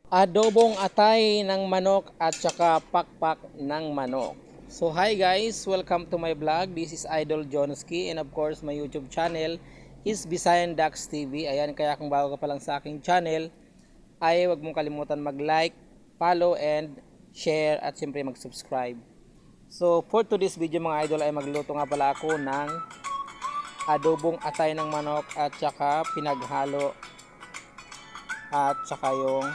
Adobong atay ng manok at saka pakpak ng manok. So hi guys, welcome to my vlog. This is Idol Jonski and of course my YouTube channel is Bisayan Dax TV. Ayan, kaya kung bago ka pa lang sa aking channel ay huwag mong kalimutan mag-like, follow and share at siyempre mag-subscribe. So for today's video mga idol ay magluto nga pala ako ng adobong atay ng manok at saka pinaghalo at saka yung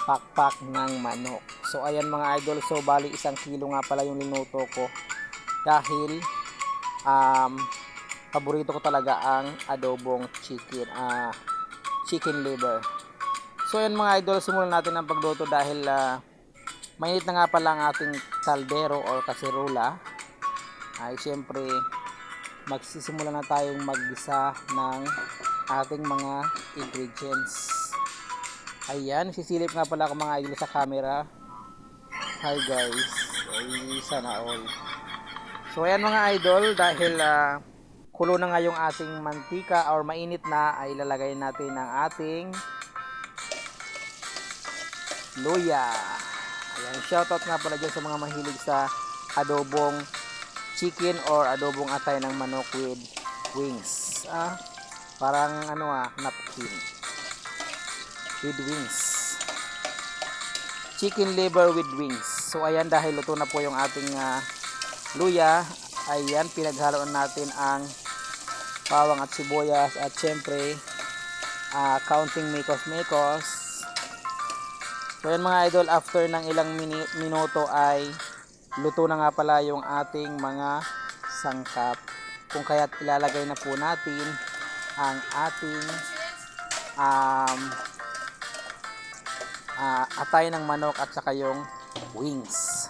pakpak ng manok. So ayan mga idol, so bali 1 kilo nga pala yung linuto ko dahil paborito ko talaga ang adobong chicken liver. So ayan mga idol, simulan natin ang pagluto dahil mainit na nga pala ang ating kaldero or kaserola. Ay syempre magsisimula na tayong maggisa ng ating mga ingredients. Ayan, sisilip nga pala ako mga idol sa camera. Hi guys, ay sana all. So ayan mga idol, dahil kulo na nga yung ating mantika or mainit na, ay ilalagay natin ang ating luya. Ayan, shoutout nga pala dyan sa mga mahilig sa adobong chicken or adobong atay ng manok with wings. Parang napkin with wings, chicken liver with wings. So ayan, dahil luto na po yung ating luya, ayan, pinaghaloan natin ang bawang at sibuyas at syempre counting mekos. So ayan mga idol, after ng ilang minuto ay luto na nga pala yung ating mga sangkap, kung kaya't ilalagay na po natin ang ating atay ng manok at saka yung wings.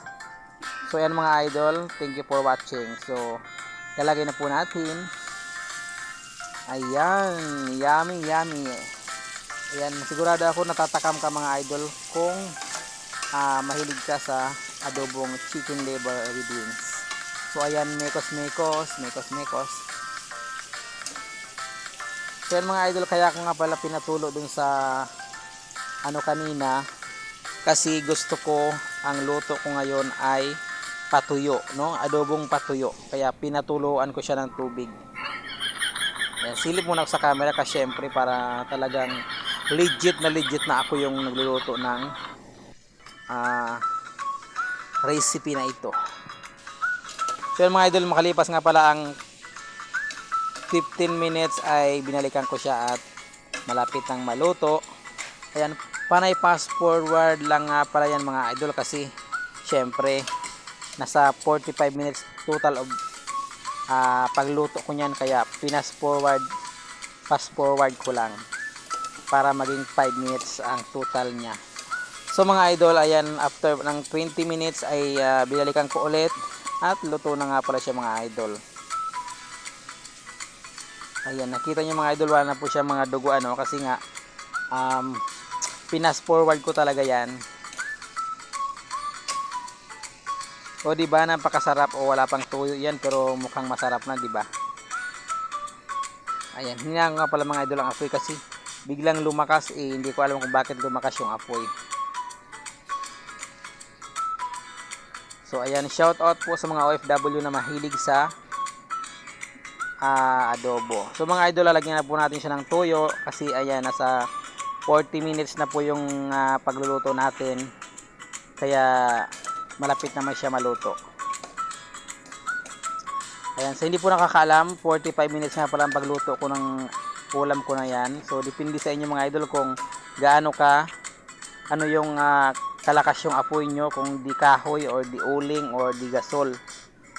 So ayan mga idol, thank you for watching. So lalagay na po natin. Ayan, yummy. Ayan, sigurado ako natatakam ka mga idol kung mahilig ka sa adobong chicken liver with wings. So ayan, mekos. So ayan mga idol, kaya ko nga pala pinatulo dun sa kanina, kasi gusto ko ang luto ko ngayon ay patuyo, no? Adobong patuyo. Kaya pinatuluan ko siya ng tubig. Ayan, silip muna ako sa camera kasi syempre para talagang legit na ako yung nagluluto ng recipe na ito. So mga idol, makalipas nga pala ang 15 minutes ay binalikan ko siya at malapit nang maluto. Ayan, panay fast forward lang nga pala yan mga idol, kasi syempre nasa 45 minutes total of pagluto ko niyan, kaya fast forward ko lang para maging 5 minutes ang total niya. So mga idol, ayan, after ng 20 minutes ay binalikan ko ulit at luto na nga pala siya mga idol. Ayan, nakita niyo mga idol, wala na po siya mga dugo kasi nga pinas forward ko talaga yan. O diba, napakasarap. O wala pang tuyo yan pero mukhang masarap na, diba? Ayan, hinang nga pala mga idol ang apoy kasi biglang lumakas, hindi ko alam kung bakit lumakas yung apoy. So ayan, shout out po sa mga OFW na mahilig sa adobo. So mga idol, lalagyan na po natin siya ng tuyo kasi ayan, nasa 40 minutes na po yung pagluluto natin, kaya malapit naman siya maluto. Ayan, so hindi po nakakaalam, 45 minutes nga pala ang pagluto ko ng ulam ko na yan. So depende sa inyo mga idol kung gaano yung kalakas yung apoy nyo, kung di kahoy or di uling or di gasol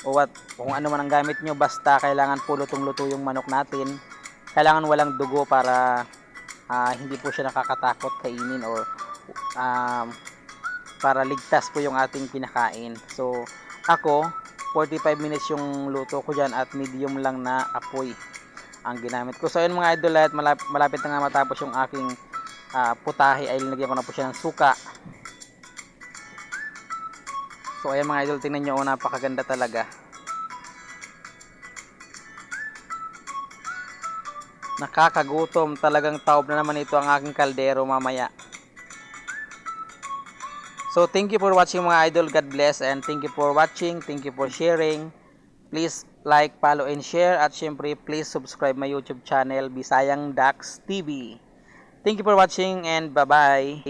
o kung ano man ang gamit nyo, basta kailangan po lutong-luto yung manok natin. Kailangan walang dugo para hindi po siya nakakatakot kainin or para ligtas po yung ating pinakain. So ako, 45 minutes yung luto ko dyan at medium lang na apoy ang ginamit ko. So ayun mga idol, at malapit na nga matapos yung aking putahe, ay linagyan ko na po siya ng suka. So ayan mga idol, tingnan nyo, napakaganda talaga. Nakakagutom, talagang taob na naman ito ang aking kaldero mamaya. So thank you for watching mga idol. God bless and thank you for watching. Thank you for sharing. Please like, follow, and share. At syempre, please subscribe my YouTube channel, Bisayang Dax TV. Thank you for watching and bye-bye.